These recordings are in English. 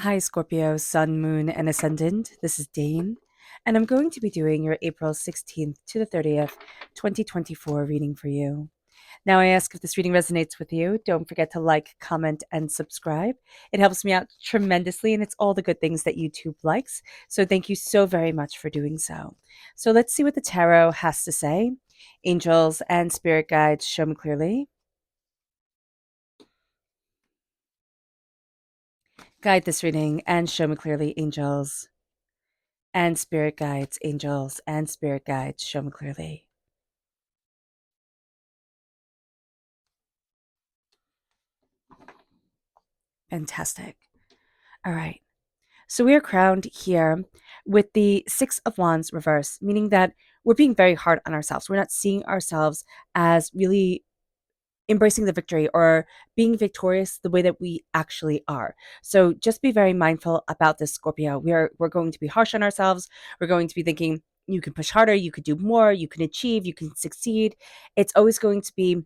Hi, Scorpio, Sun, Moon, and Ascendant. This is Dane, and I'm going to be doing your April 16th to the 30th, 2024 reading for you. Now, I ask if this reading resonates with you. Don't forget to like, comment, and subscribe. It helps me out tremendously, and it's all the good things that YouTube likes. So, thank you so very much for doing so. So, let's see what the tarot has to say. Angels and spirit guides, show me clearly. Guide this reading and show me clearly, angels and spirit guides, angels and spirit guides, show me clearly. Fantastic. All right. So we are crowned here with the Six of Wands reverse, meaning that we're being very hard on ourselves. We're not seeing ourselves as really embracing the victory or being victorious the way that we actually are. So just be very mindful about this, Scorpio. We're going to be harsh on ourselves. We're going to be thinking you can push harder, you could do more, you can achieve, you can succeed. It's always going to be,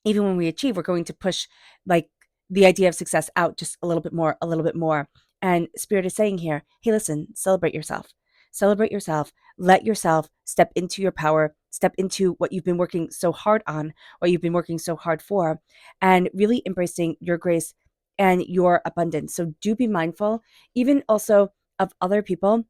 even when we achieve, we're going to push like the idea of success out just a little bit more, a little bit more. And Spirit is saying here, hey, listen, celebrate yourself. Celebrate yourself. Let yourself step into your power, step into what you've been working so hard on, what you've been working so hard for, and really embracing your grace and your abundance. So do be mindful, even also of other people,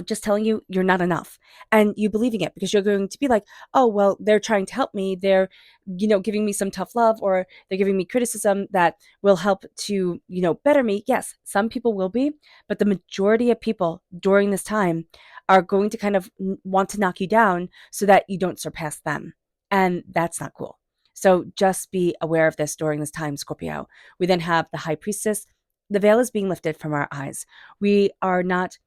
just telling you you're not enough and you believing it, because you're going to be like, oh, well, they're trying to help me. They're, giving me some tough love, or they're giving me criticism that will help to, better me. Yes, some people will be, but the majority of people during this time are going to kind of want to knock you down so that you don't surpass them. And that's not cool. So just be aware of this during this time, Scorpio. We then have the High Priestess. The veil is being lifted from our eyes. We are not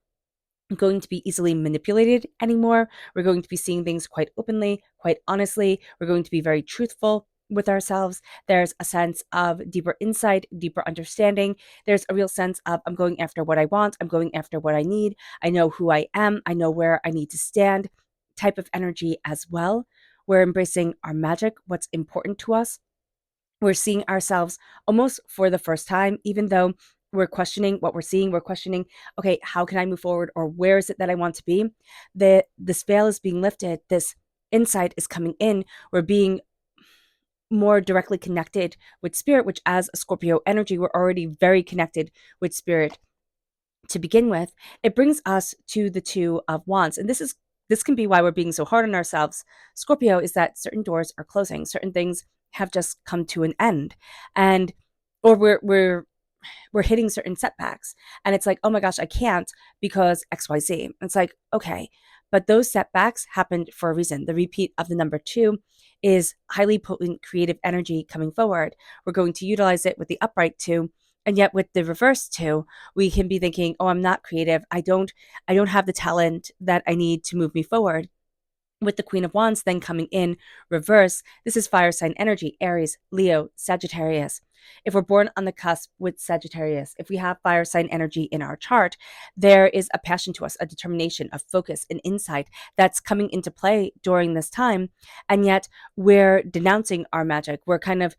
going to be easily manipulated anymore. We're going to be seeing things quite openly, quite honestly. We're going to be very truthful with ourselves. There's a sense of deeper insight, deeper understanding. There's a real sense of I'm going after what I want. I'm going after what I need. I know who I am. I know where I need to stand type of energy as well. We're embracing our magic, what's important to us. We're seeing ourselves almost for the first time, even though we're questioning what we're seeing. We're questioning, okay, how can I move forward, or where is it that I want to be? This veil is being lifted. This insight is coming in. We're being more directly connected with spirit, which as a Scorpio energy, we're already very connected with spirit to begin with. It brings us to the Two of Wands. And this can be why we're being so hard on ourselves, Scorpio, is that certain doors are closing, certain things have just come to an end, and or we're hitting certain setbacks, and it's like, oh my gosh, I can't because XYZ. It's like, okay, but those setbacks happened for a reason. The repeat of the number two is highly potent creative energy coming forward. We're going to utilize it with the upright two, and yet with the reverse two, we can be thinking, oh, I'm not creative. I don't have the talent that I need to move me forward. With the Queen of Wands then coming in reverse, this is fire sign energy, Aries, Leo, Sagittarius. If we're born on the cusp with Sagittarius, if we have fire sign energy in our chart, there is a passion to us, a determination, a focus, an insight that's coming into play during this time. And yet we're denouncing our magic. We're kind of,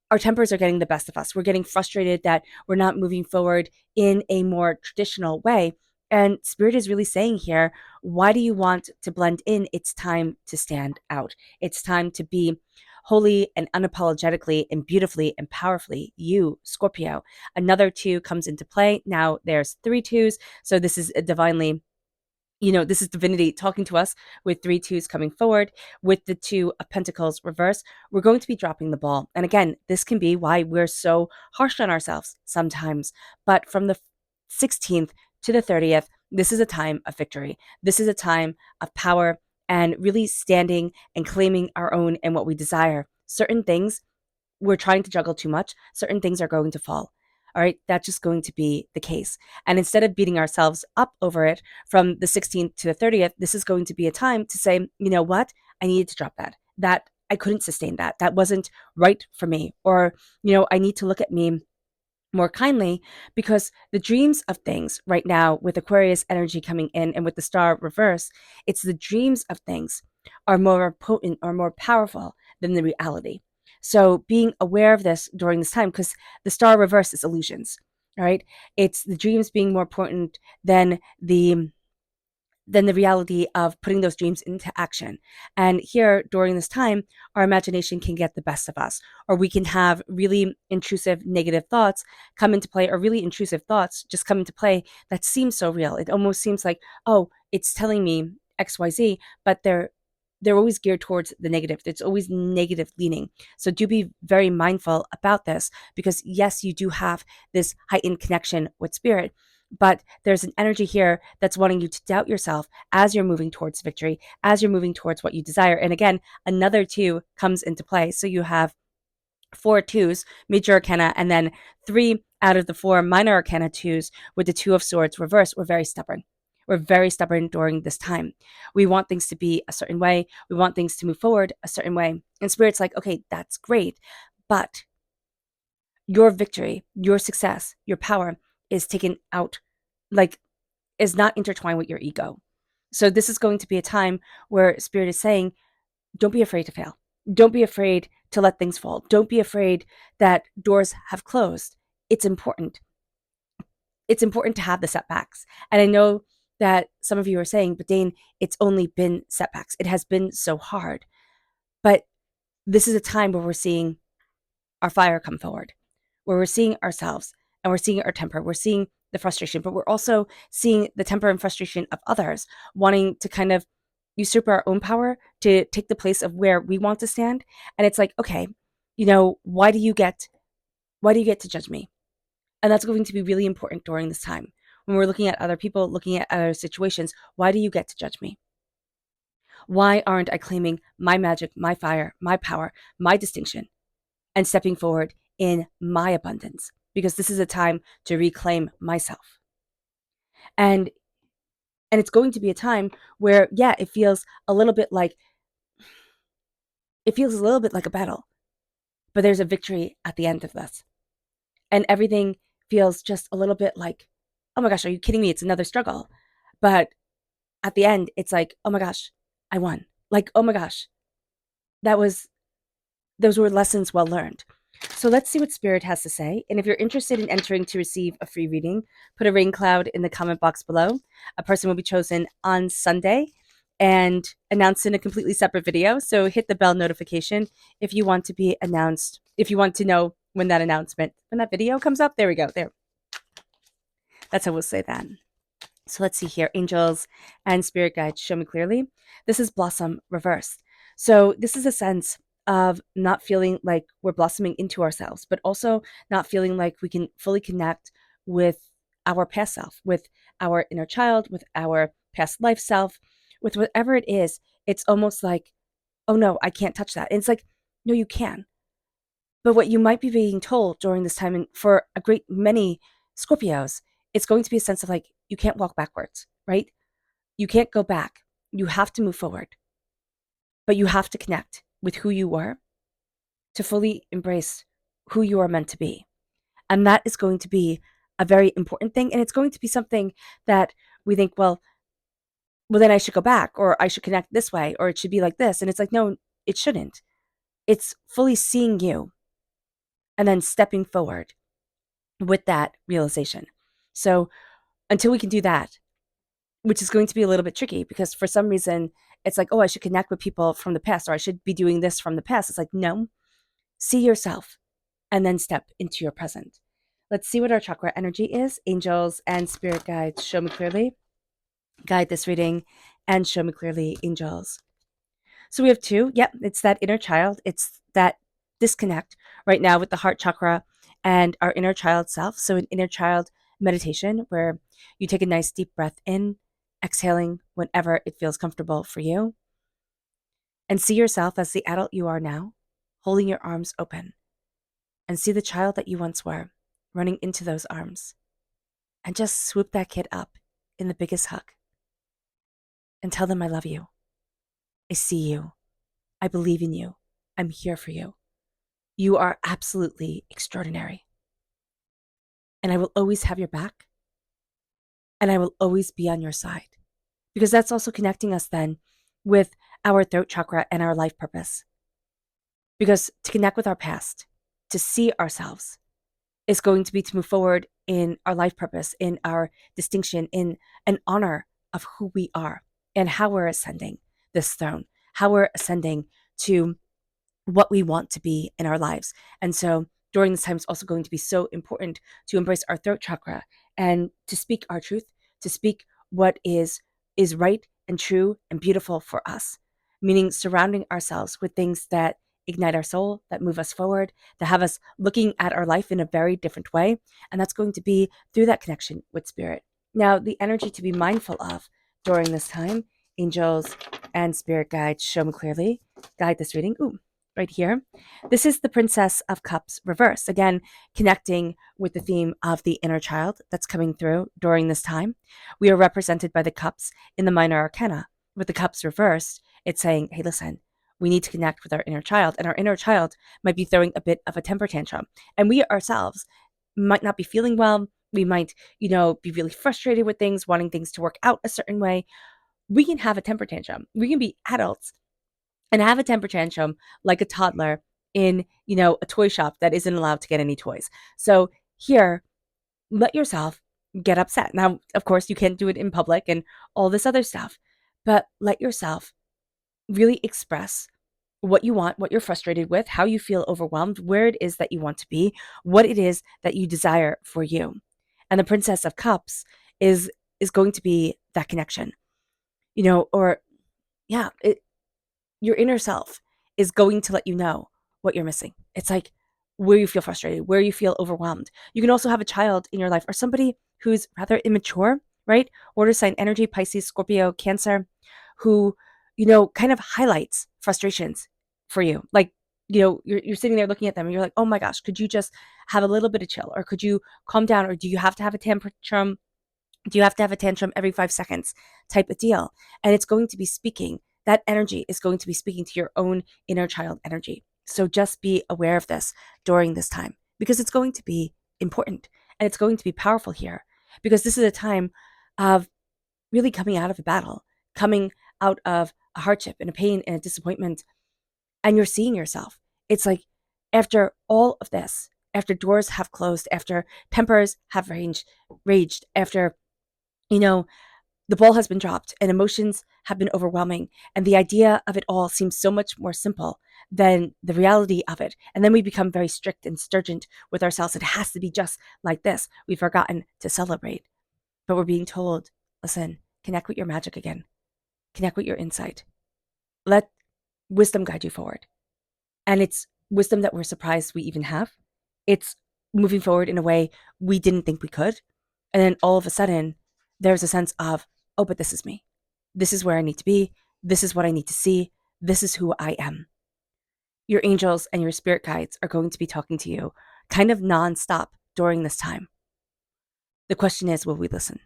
our tempers are getting the best of us. We're getting frustrated that we're not moving forward in a more traditional way. And Spirit is really saying here, why do you want to blend in? It's time to stand out. It's time to be wholly and unapologetically and beautifully and powerfully you, Scorpio. Another two comes into play. Now there's three twos. So this is a divinely, this is divinity talking to us with three twos coming forward. With the Two of Pentacles reverse, we're going to be dropping the ball. And again, this can be why we're so harsh on ourselves sometimes. But from the 16th to the 30th, this is a time of victory. This is a time of power and really standing and claiming our own and what we desire. Certain things we're trying to juggle too much, certain things are going to fall. All right, that's just going to be the case. And instead of beating ourselves up over it from the 16th to the 30th, this is going to be a time to say, you know what? I needed to drop that. That I couldn't sustain that. That wasn't right for me. Or, I need to look at me more kindly, because the dreams of things right now with Aquarius energy coming in and with the star reverse, it's the dreams of things are more potent or more powerful than the reality. So being aware of this during this time, because the star reverse is illusions. All right. It's the dreams being more important than the reality of putting those dreams into action. And here, during this time, our imagination can get the best of us, or we can have really intrusive negative thoughts come into play, or really intrusive thoughts just come into play that seem so real. It almost seems like, oh, it's telling me XYZ, but they're always geared towards the negative. It's always negative leaning. So do be very mindful about this, because yes, you do have this heightened connection with spirit, but there's an energy here that's wanting you to doubt yourself as you're moving towards victory, as you're moving towards what you desire. And again, another 2 comes into play. So you have 4 2s, major arcana, and then 3 out of the 4 minor arcana 2s with the 2 of swords reversed. We're very stubborn. We're very stubborn during this time. We want things to be a certain way. We want things to move forward a certain way. And Spirit's like, okay, that's great, but your victory, your success, your power is taken out, like, is not intertwined with your ego. So this is going to be a time where Spirit is saying, don't be afraid to fail. Don't be afraid to let things fall. Don't be afraid that doors have closed. It's important. It's important to have the setbacks. And I know that some of you are saying, but Dane, it's only been setbacks. It has been so hard. But this is a time where we're seeing our fire come forward, where we're seeing ourselves and we're seeing our temper. We're seeing the frustration, but we're also seeing the temper and frustration of others wanting to kind of usurp our own power to take the place of where we want to stand. And it's like, okay, why do you get to judge me? And that's going to be really important during this time. When we're looking at other people, looking at other situations, why do you get to judge me? Why aren't I claiming my magic, my fire, my power, my distinction, and stepping forward in my abundance? Because this is a time to reclaim myself. And it's going to be a time where, yeah, it feels a little bit like a battle, but there's a victory at the end of this. And everything feels just a little bit like, oh my gosh, are you kidding me? It's another struggle. But at the end, it's like, oh my gosh, I won. Like, oh my gosh, those were lessons well learned. So let's see what Spirit has to say. And if you're interested in entering to receive a free reading, put a rain cloud in the comment box below. A person will be chosen on Sunday and announced in a completely separate video. So hit the bell notification if you want to be announced, if you want to know when that video comes up. There we go. There. That's how we'll say that. So let's see here. Angels and spirit guides, show me clearly. This is Blossom reversed. So this is a sense of not feeling like we're blossoming into ourselves, but also not feeling like we can fully connect with our past self, with our inner child, with our past life self, with whatever it is. It's almost like, oh no, I can't touch that. And it's like, no, you can. But what you might be being told during this time, and for a great many Scorpios, it's going to be a sense of like, you can't walk backwards, right? You can't go back. You have to move forward. But you have to connect with who you were to fully embrace who you are meant to be. And that is going to be a very important thing. And it's going to be something that we think, well, then I should go back, or I should connect this way, or it should be like this. And it's like, no, it shouldn't. It's fully seeing you and then stepping forward with that realization. So until we can do that, which is going to be a little bit tricky, because for some reason it's like, oh, I should connect with people from the past, or I should be doing this from the past. It's like, no, see yourself and then step into your present. Let's see what our chakra energy is. Angels and spirit guides, show me clearly. Guide this reading and show me clearly, angels. So we have 2. Yep, it's that inner child. It's that disconnect right now with the heart chakra and our inner child self. So an inner child meditation where you take a nice deep breath in, exhaling whenever it feels comfortable for you, and see yourself as the adult you are now, holding your arms open, and see the child that you once were running into those arms, and just swoop that kid up in the biggest hug and tell them, I love you. I see you. I believe in you. I'm here for you. You are absolutely extraordinary. And I will always have your back. And I will always be on your side. Because that's also connecting us then with our throat chakra and our life purpose. Because to connect with our past, to see ourselves, is going to be to move forward in our life purpose, in our distinction, in an honor of who we are and how we're ascending this throne, how we're ascending to what we want to be in our lives. And so during this time, it's also going to be so important to embrace our throat chakra and to speak our truth, to speak what is right and true and beautiful for us, meaning surrounding ourselves with things that ignite our soul, that move us forward, that have us looking at our life in a very different way. And that's going to be through that connection with spirit. Now, the energy to be mindful of during this time, angels and spirit guides show me clearly, guide this reading. Ooh, right here. This is the Princess of Cups reverse. Again, connecting with the theme of the inner child that's coming through during this time. We are represented by the cups in the minor arcana. With the cups reversed, it's saying, hey, listen, we need to connect with our inner child. And our inner child might be throwing a bit of a temper tantrum. And we ourselves might not be feeling well. We might, be really frustrated with things, wanting things to work out a certain way. We can have a temper tantrum. We can be adults and have a temper tantrum like a toddler in, a toy shop that isn't allowed to get any toys. So here, let yourself get upset. Now, of course, you can't do it in public and all this other stuff, but let yourself really express what you want, what you're frustrated with, how you feel overwhelmed, where it is that you want to be, what it is that you desire for you. And the Princess of Cups is going to be that connection. Or yeah, your inner self is going to let you know what you're missing. It's like where you feel frustrated, where you feel overwhelmed. You can also have a child in your life or somebody who's rather immature, right? Water sign energy, Pisces, Scorpio, Cancer, who, kind of highlights frustrations for you. Like, you're sitting there looking at them and you're like, oh my gosh, could you just have a little bit of chill? Or could you calm down? Or do you have to have a tantrum? Do you have to have a tantrum every 5 seconds type of deal? And it's going to be speaking. That energy is going to be speaking to your own inner child energy. So just be aware of this during this time because it's going to be important and it's going to be powerful here because this is a time of really coming out of a battle, coming out of a hardship and a pain and a disappointment, and you're seeing yourself. It's like after all of this, after doors have closed, after tempers have raged, after, the ball has been dropped and emotions have been overwhelming. And the idea of it all seems so much more simple than the reality of it. And then we become very strict and stringent with ourselves. It has to be just like this. We've forgotten to celebrate. But we're being told, listen, connect with your magic again. Connect with your insight. Let wisdom guide you forward. And it's wisdom that we're surprised we even have. It's moving forward in a way we didn't think we could. And then all of a sudden, there's a sense of, oh, but this is me. This is where I need to be. This is what I need to see. This is who I am. Your angels and your spirit guides are going to be talking to you kind of nonstop during this time. The question is, will we listen?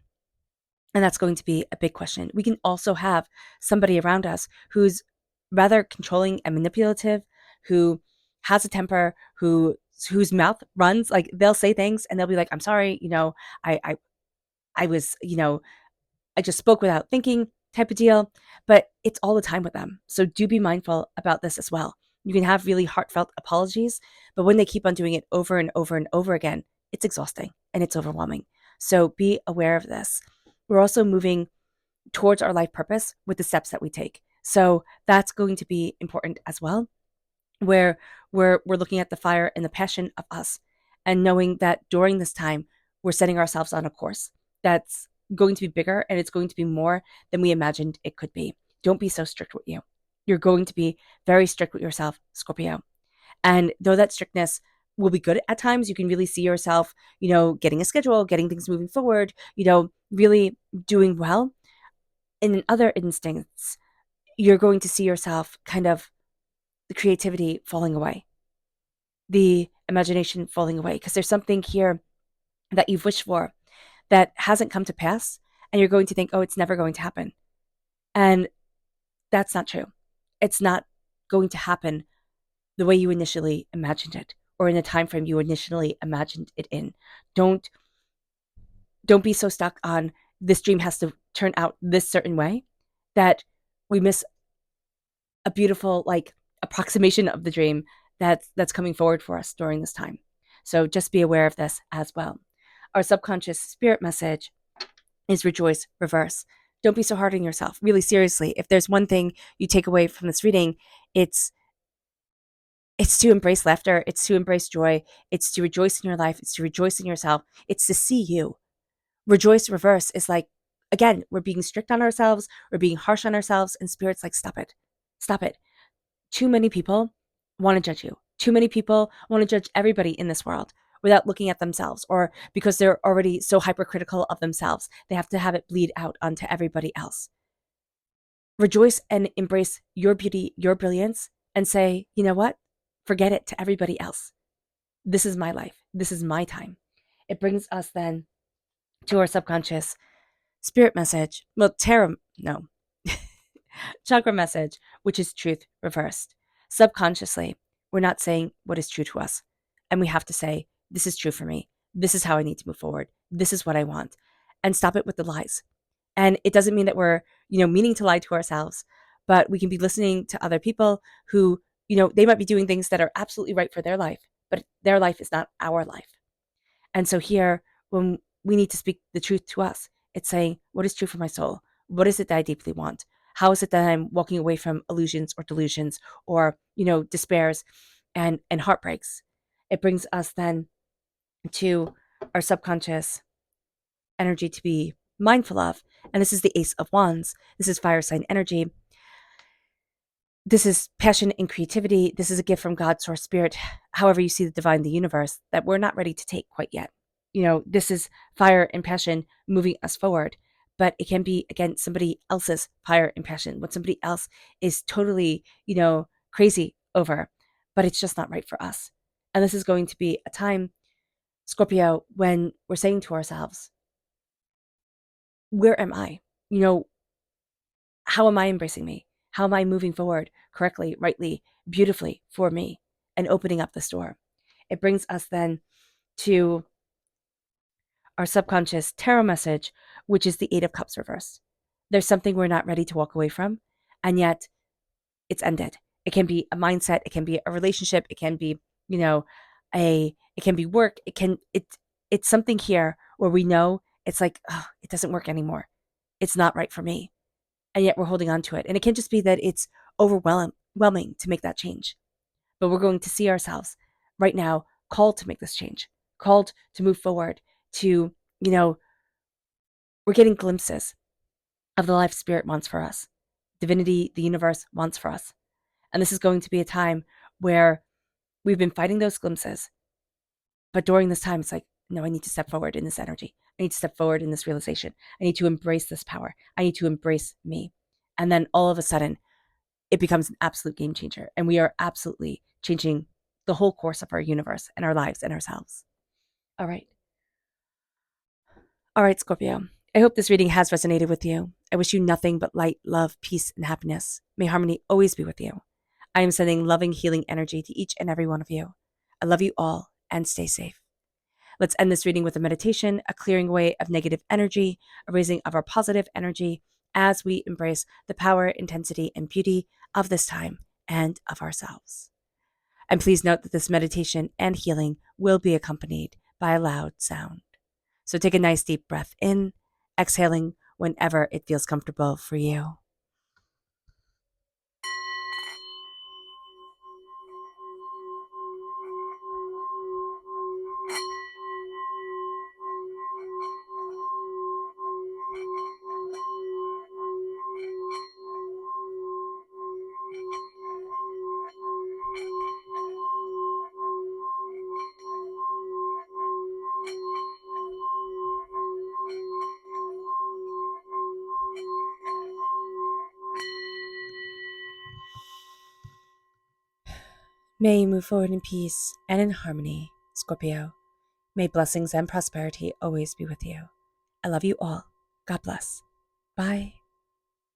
And that's going to be a big question. We can also have somebody around us who's rather controlling and manipulative, who has a temper, whose mouth runs, like they'll say things and they'll be like, I'm sorry, I was, I just spoke without thinking type of deal, but it's all the time with them. So do be mindful about this as well. You can have really heartfelt apologies, but when they keep on doing it over and over and over again, it's exhausting and it's overwhelming. So be aware of this. We're also moving towards our life purpose with the steps that we take. So that's going to be important as well, where we're looking at the fire and the passion of us and knowing that during this time, we're setting ourselves on a course that's going to be bigger and it's going to be more than we imagined it could be. Don't be so strict with you. You're going to be very strict with yourself, Scorpio. And though that strictness will be good at times, you can really see yourself, getting a schedule, getting things moving forward, really doing well. In other instincts, you're going to see yourself kind of the creativity falling away, the imagination falling away, because there's something here that you've wished for that hasn't come to pass, and you're going to think, oh, it's never going to happen. And that's not true. It's not going to happen the way you initially imagined it, or in the time frame you initially imagined it in. Don't be so stuck on this dream has to turn out this certain way that we miss a beautiful approximation of the dream that's coming forward for us during this time. So just be aware of this as well. Our subconscious spirit message is rejoice, reverse. Don't be so hard on yourself. Really, seriously, if there's one thing you take away from this reading, it's to embrace laughter, it's to embrace joy, it's to rejoice in your life, it's to rejoice in yourself, it's to see you. Rejoice, reverse is like, again, we're being strict on ourselves, we're being harsh on ourselves, and spirit's like, stop it. Stop it. Too many people want to judge you. Too many people want to judge everybody in this world without looking at themselves, or because they're already so hypercritical of themselves, they have to have it bleed out onto everybody else. Rejoice and embrace your beauty, your brilliance, and say, you know what? Forget it to everybody else. This is my life. This is my time. It brings us then to our subconscious spirit message. Well, chakra message, which is truth reversed. Subconsciously, we're not saying what is true to us. And we have to say, this is true for me. This is how I need to move forward. This is what I want. And stop it with the lies. And it doesn't mean that we're, meaning to lie to ourselves, but we can be listening to other people who, they might be doing things that are absolutely right for their life, but their life is not our life. And so here, when we need to speak the truth to us, it's saying, what is true for my soul? What is it that I deeply want? How is it that I'm walking away from illusions or delusions or, despairs and heartbreaks? It brings us then to our subconscious energy to be mindful of. And this is the Ace of Wands. This is fire sign energy. This is passion and creativity. This is a gift from God, source, spirit, however you see the divine, the universe, that we're not ready to take quite yet. This is fire and passion moving us forward, but it can be, again, somebody else's fire and passion, what somebody else is totally, crazy over, but it's just not right for us. And this is going to be a time, Scorpio, when we're saying to ourselves, where am I? How am I embracing me? How am I moving forward correctly, rightly, beautifully for me, and opening up this door? It brings us then to our subconscious tarot message, which is the Eight of Cups reversed. There's something we're not ready to walk away from, and yet it's ended. It can be a mindset, it can be a relationship, it can be, it can be work, it's something here where we know it's like, oh, it doesn't work anymore. It's not right for me. And yet we're holding on to it. And it can just be that it's overwhelming to make that change. But we're going to see ourselves right now called to make this change, called to move forward, to, we're getting glimpses of the life spirit wants for us, divinity, the universe wants for us. And this is going to be a time where we've been fighting those glimpses. But during this time, it's like, no, I need to step forward in this energy. I need to step forward in this realization. I need to embrace this power. I need to embrace me. And then all of a sudden, it becomes an absolute game changer. And we are absolutely changing the whole course of our universe and our lives and ourselves. All right. All right, Scorpio. I hope this reading has resonated with you. I wish you nothing but light, love, peace, and happiness. May harmony always be with you. I am sending loving, healing energy to each and every one of you. I love you all and stay safe. Let's end this reading with a meditation, a clearing away of negative energy, a raising of our positive energy as we embrace the power, intensity, and beauty of this time and of ourselves. And please note that this meditation and healing will be accompanied by a loud sound. So take a nice deep breath in, exhaling whenever it feels comfortable for you. May you move forward in peace and in harmony, Scorpio. May blessings and prosperity always be with you. I love you all. God bless. Bye.